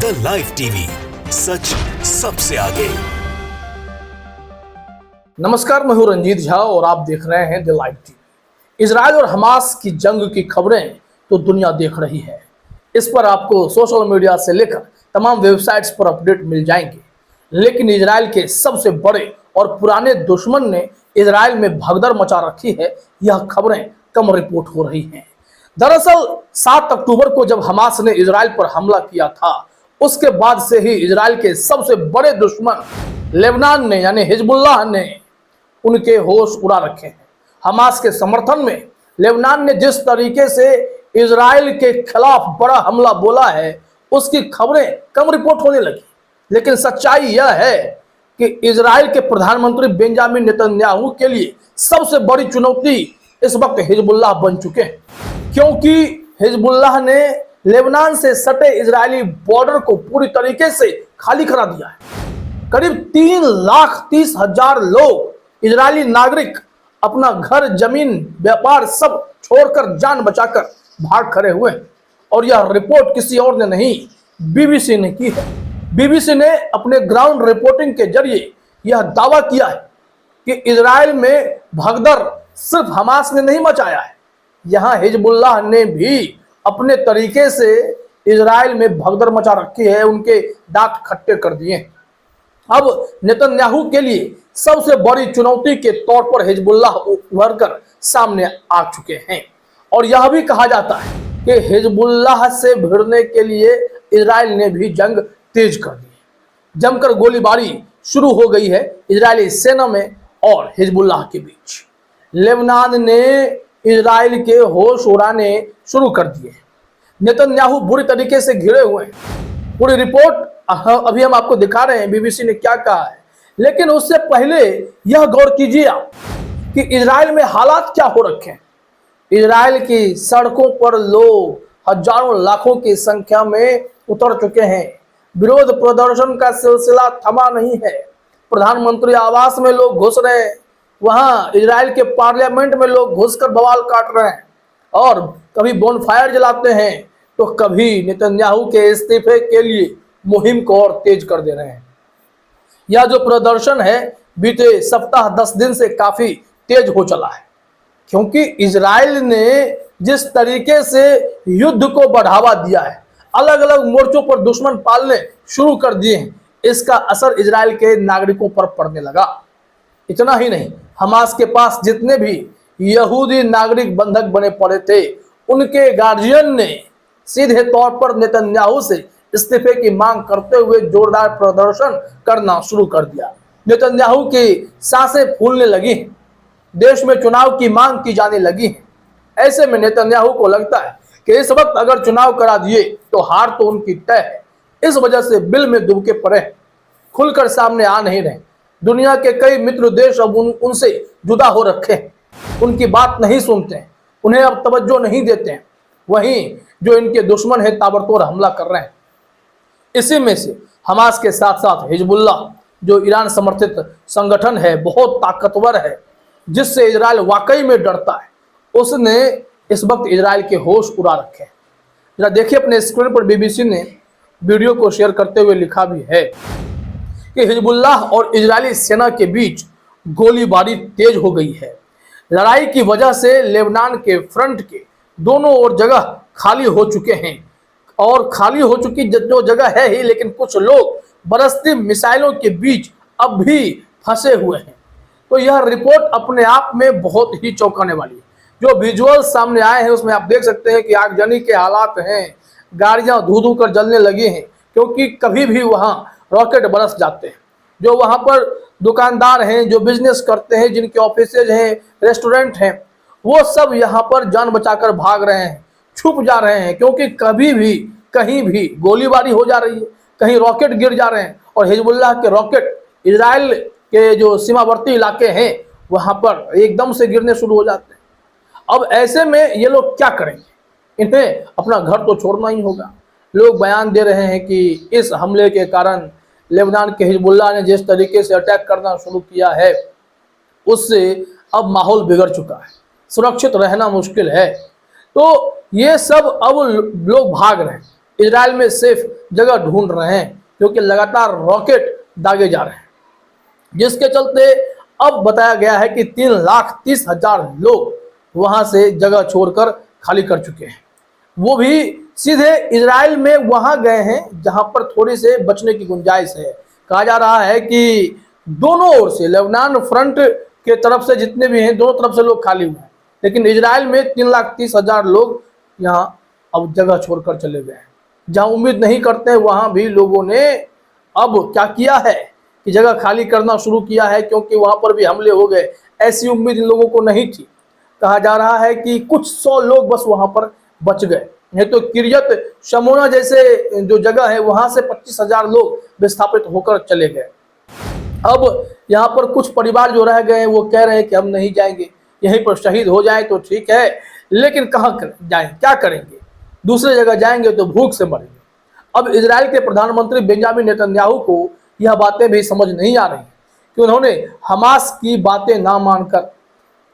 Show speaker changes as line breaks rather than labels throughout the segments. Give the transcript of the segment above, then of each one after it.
The live TV, सच सबसे आगे।
नमस्कार, मैं हूं रंजीत झा और आप देख रहे हैं द लाइव टीवी। इजराइल और हमास की जंग की खबरें तो दुनिया देख रही है। इस पर आपको सोशल मीडिया से लेकर तमाम वेबसाइट्स पर अपडेट मिल जाएंगे। लेकिन इजराइल के सबसे बड़े और पुराने दुश्मन ने इजराइल में भगदड़ मचा रखी है, यह खबरें कम रिपोर्ट हो रही हैं। दरअसल 7 अक्टूबर को जब हमास ने इजराइल पर हमला किया था, उसके बाद से ही इजराइल के सबसे बड़े दुश्मन लेबनान ने यानी हिजबुल्लाह ने उनके होश उड़ा रखे हैं। हमास के समर्थन में लेबनान ने जिस तरीके से इजराइल के खिलाफ बड़ा हमला बोला है, उसकी खबरें कम रिपोर्ट होने लगी। लेकिन सच्चाई यह है कि इजराइल के प्रधानमंत्री बेंजामिन नेतन्याहू के लिए सबसे बड़ी चुनौती इस वक्त हिजबुल्लाह बन चुके हैं, क्योंकि हिजबुल्लाह ने लेबनान से सटे इजरायली बॉर्डर को पूरी तरीके से खाली करा दिया है। करीब 3,30,000 लोग इजरायली नागरिक अपना घर, जमीन, व्यापार सब छोड़कर जान बचाकर भाग खड़े हुए हैं। और यह रिपोर्ट किसी और ने नहीं, बीबीसी ने की है। बीबीसी ने अपने ग्राउंड रिपोर्टिंग के जरिए यह दावा किया है कि इजराइल में भगदड़ सिर्फ हमास ने नहीं मचाया है, यहां हिजबुल्लाह ने भी अपने तरीके से इजराइल में भगदड़ मचा रखी है, उनके दांत खट्टे कर दिए। अब नेतन्याहू के लिए सबसे बड़ी चुनौती के तौर पर हिजबुल्लाह उभर कर सामने आ चुके हैं। और यह भी कहा जाता है कि हिजबुल्लाह से भिड़ने के लिए इजराइल ने भी जंग तेज कर दी है। जमकर गोलीबारी शुरू हो गई है इजरायली सेना में और हिजबुल्लाह के बीच। लेबनान ने इजराइल के होश उड़ाने शुरू कर दिए। नेतन्याहू बुरी तरीके से घिरे हुए हैं। पूरी रिपोर्ट अभी हम आपको दिखा रहे हैं, बीबीसी ने क्या कहा है। लेकिन उससे पहले यह गौर कीजिए आप कि इजराइल में हालात क्या हो रखे हैं। इजराइल की सड़कों पर लोग हजारों लाखों की संख्या में उतर चुके हैं। विरोध प्रदर्शन का सिलसिला थमा नहीं है। प्रधानमंत्री आवास में लोग घुस रहे हैं, वहां इजराइल के पार्लियामेंट में लोग घुसकर बवाल काट रहे हैं और कभी बोनफायर जलाते हैं तो कभी नेतन्याहू के इस्तीफे के लिए मुहिम को और तेज कर दे रहे हैं। यह जो प्रदर्शन है बीते सप्ताह 10 दिन से काफी तेज हो चला है, क्योंकि इजराइल ने जिस तरीके से युद्ध को बढ़ावा दिया है, अलग अलग मोर्चों पर दुश्मन पालने शुरू कर दिए हैं, इसका असर इजराइल के नागरिकों पर पड़ने लगा। इतना ही नहीं, हमास के पास जितने भी यहूदी नागरिक बंधक बने पड़े थे, उनके गार्जियन ने सीधे तौर पर नेतन्याहू से इस्तीफे की मांग करते हुए जोरदार प्रदर्शन करना शुरू कर दिया। नेतन्याहू की सांसें फूलने लगी हैं, देश में चुनाव की मांग की जाने लगी है। ऐसे में नेतन्याहू को लगता है कि इस वक्त अगर चुनाव करा दिए तो हार तो उनकी तय है। इस वजह से बिल में दुबके पड़े, खुलकर सामने आ नहीं रहे। दुनिया के कई मित्र देश अब उनसे जुदा हो रखे हैं, उनकी बात नहीं सुनते हैं, उन्हें अब तवज्जो नहीं देते हैं। वहीं जो इनके दुश्मन है ताबड़तोड़ हमला कर रहे हैं। इसी में से हमास के साथ साथ हिजबुल्लाह, जो ईरान समर्थित संगठन है, बहुत ताकतवर है, जिससे इजराइल वाकई में डरता है, उसने इस वक्त इजराइल के होश उड़ा रखे हैं। जरा देखिए अपने स्क्रीन पर, बीबीसी ने वीडियो को शेयर करते हुए लिखा भी है कि हिजबुल्लाह और इजरायली सेना के बीच गोलीबारी तेज हो गई है। लड़ाई की वजह से लेबनान के फ्रंट के दोनों ओर जगह खाली हो चुके हैं, और खाली हो चुकी जो जगह है ही, लेकिन कुछ लोग बरसती मिसाइलों के बीच अब भी फंसे हुए हैं। तो यह रिपोर्ट अपने आप में बहुत ही चौंकाने वाली है। जो विजुअल सामने आए हैं उसमें आप देख सकते हैं कि आगजनी के हालात हैं, गाड़ियां धू धू कर जलने लगी हैं, क्योंकि कभी भी वहां रॉकेट बरस जाते हैं। जो वहां पर दुकानदार हैं, जो बिजनेस करते हैं, जिनके ऑफिसेज हैं, रेस्टोरेंट हैं, वो सब यहाँ पर जान बचाकर भाग रहे हैं, छुप जा रहे हैं, क्योंकि कभी भी कहीं भी गोलीबारी हो जा रही है, कहीं रॉकेट गिर जा रहे हैं। और हिजबुल्लाह के रॉकेट इजराइल के जो सीमावर्ती इलाके हैं वहां पर एकदम से गिरने शुरू हो जाते हैं। अब ऐसे में ये लोग क्या करेंगे? इन्हें अपना घर तो छोड़ना ही होगा। लोग बयान दे रहे हैं कि इस हमले के कारण लेबनान के हिजबुल्लाह ने जिस तरीके से अटैक करना शुरू किया है, उससे अब माहौल बिगड़ चुका है, सुरक्षित रहना मुश्किल है। तो ये सब अब लोग भाग रहे हैं। इजराइल में सेफ जगह ढूंढ रहे हैं, क्योंकि लगातार रॉकेट दागे जा रहे हैं, जिसके चलते अब बताया गया है कि 3,30,000 लोग वहां से जगह छोड़कर खाली कर चुके हैं। वो भी सीधे इजराइल में वहां गए हैं जहां पर थोड़ी से बचने की गुंजाइश है। कहा जा रहा है कि दोनों ओर से, लेबनान फ्रंट के तरफ से जितने भी हैं, दोनों तरफ से लोग खाली हुए हैं, लेकिन इजराइल में 3,30,000 लोग यहाँ अब जगह छोड़कर चले गए हैं। जहां उम्मीद नहीं करते हैं वहां भी लोगों ने अब क्या किया है कि जगह खाली करना शुरू किया है, क्योंकि वहां पर भी हमले हो गए। ऐसी उम्मीद इन लोगों को नहीं थी। कहा जा रहा है कि कुछ 100 लोग बस वहां पर बच गए, नहीं तो किरियत शमोना जैसे जो जगह है वहां से 25,000 लोग विस्थापित होकर चले गए। अब यहाँ पर कुछ परिवार जो रह गए हैं वो कह रहे हैं कि हम नहीं जाएंगे, यहीं पर शहीद हो जाएं तो ठीक है, लेकिन कहाँ जाएं, क्या करेंगे, दूसरी जगह जाएंगे तो भूख से मरेंगे। अब इजराइल के प्रधानमंत्री बेंजामिन नेतन्याहू को यह बातें भी समझ नहीं आ रही कि उन्होंने हमास की बातें ना मानकर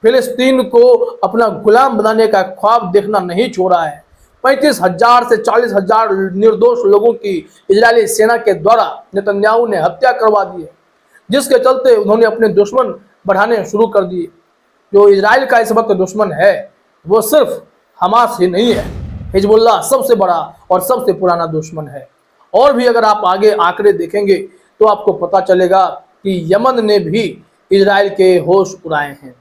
फिलिस्तीन को अपना गुलाम बनाने का ख्वाब देखना नहीं छोड़ा है। 35,000 से 40,000 निर्दोष लोगों की इजरायली सेना के द्वारा नेतन्याहू ने हत्या करवा दी है, जिसके चलते उन्होंने अपने दुश्मन बढ़ाने शुरू कर दिए। जो इजराइल का इस वक्त दुश्मन है वो सिर्फ हमास ही नहीं है, हिजबुल्लाह सबसे बड़ा और सबसे पुराना दुश्मन है। और भी अगर आप आगे आंकड़े देखेंगे तो आपको पता चलेगा कि यमन ने भी इजराइल के होश उड़ाए हैं।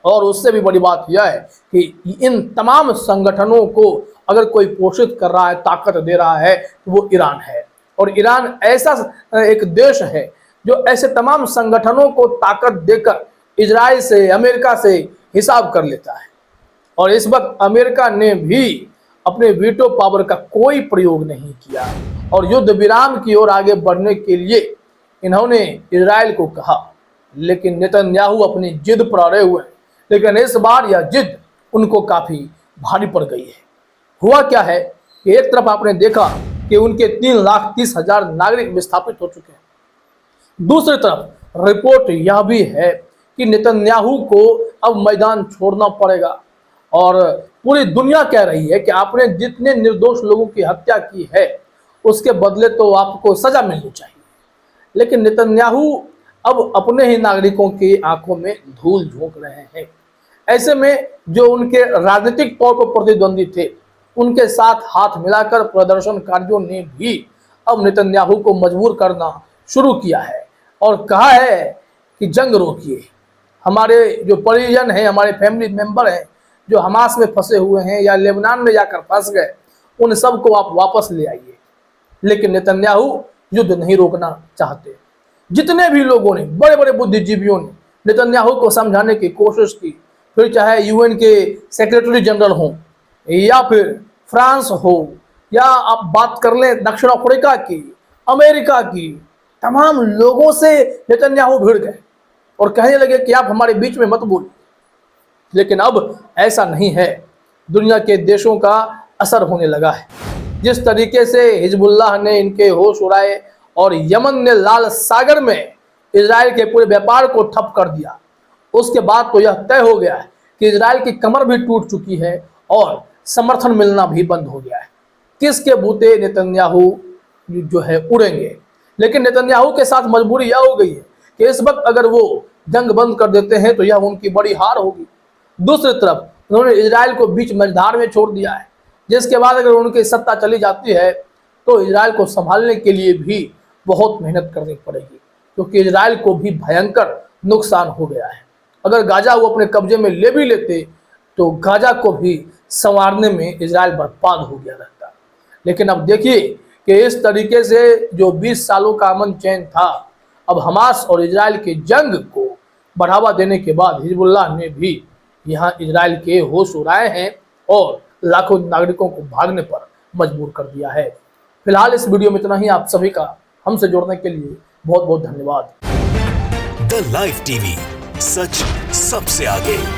और उससे भी बड़ी बात यह है कि इन तमाम संगठनों को अगर कोई पोषित कर रहा है, ताकत दे रहा है, तो वो ईरान है। और ईरान ऐसा एक देश है जो ऐसे तमाम संगठनों को ताकत देकर इजराइल से, अमेरिका से हिसाब कर लेता है। और इस वक्त अमेरिका ने भी अपने वीटो पावर का कोई प्रयोग नहीं किया और युद्ध विराम की ओर आगे बढ़ने के लिए इन्होंने इजराइल को कहा, लेकिन नेतन्याहू अपनी जिद पर अड़े हुए हैं। लेकिन इस बार यह जिद उनको काफी भारी पड़ गई है। हुआ क्या है कि एक तरफ आपने देखा कि उनके 3,30,000 नागरिक विस्थापित हो चुके हैं, दूसरी तरफ रिपोर्ट यह भी है कि नेतन्याहू को अब मैदान छोड़ना पड़ेगा। और पूरी दुनिया कह रही है कि आपने जितने निर्दोष लोगों की हत्या की है उसके बदले तो आपको सजा मिलनी चाहिए। लेकिन नेतन्याहू अब अपने ही नागरिकों की आंखों में धूल झोंक रहे हैं। ऐसे में जो उनके राजनीतिक तौर पर प्रतिद्वंदी थे उनके साथ हाथ मिलाकर प्रदर्शनकारियों ने भी अब नेतन्याहू को मजबूर करना शुरू किया है और कहा है कि जंग रोकिए। हमारे जो परिजन हैं, हमारे फैमिली मेंबर हैं जो हमास में फंसे हुए हैं या लेबनान में जाकर फंस गए, उन सबको आप वापस ले आइए। लेकिन नेतन्याहू युद्ध नहीं रोकना चाहते। जितने भी लोगों ने, बड़े बड़े बुद्धिजीवियों ने नेतन्याहू को समझाने की कोशिश की, फिर चाहे यूएन के सेक्रेटरी जनरल हो या फिर फ्रांस हो या आप बात कर लें दक्षिण अफ्रीका की, अमेरिका की, तमाम लोगों से नेतन्याहू भिड़ गए और कहने लगे कि आप हमारे बीच में मत बोलिए। लेकिन अब ऐसा नहीं है। दुनिया के देशों का असर होने लगा है। जिस तरीके से हिजबुल्लाह ने इनके होश उड़ाए और यमन ने लाल सागर में इजराइल के पूरे व्यापार को ठप कर दिया, उसके बाद तो यह तय हो गया है कि इजराइल की कमर भी टूट चुकी है और समर्थन मिलना भी बंद हो गया है। किसके बूते नेतन्याहू जो है उड़ेंगे। लेकिन नेतन्याहू के साथ मजबूरी यह हो गई है कि इस वक्त अगर वो जंग बंद कर देते हैं तो यह उनकी बड़ी हार होगी। दूसरी तरफ उन्होंने इजराइल को बीच मझधार में छोड़ दिया है, जिसके बाद अगर उनकी सत्ता चली जाती है तो इजराइल को संभालने के लिए भी बहुत मेहनत करनी पड़ेगी, क्योंकि इजराइल को भी भयंकर नुकसान हो गया है। अगर गाजा वो अपने कब्जे में ले भी लेते तो गाजा को भी संवारने में इजराइल बर्बाद हो गया रहता। लेकिन अब देखिए कि इस तरीके से जो 20 सालों का अमन चैन था, अब हमास और इजराइल की जंग को बढ़ावा देने के बाद हिजबुल्लाह ने भी यहाँ इजराइल के होश उड़ाए हैं और लाखों नागरिकों को भागने पर मजबूर कर दिया है। फिलहाल इस वीडियो में इतना ही। आप सभी का हमसे जुड़ने के लिए बहुत बहुत धन्यवाद।
द लाइव टीवी, सच सबसे आगे।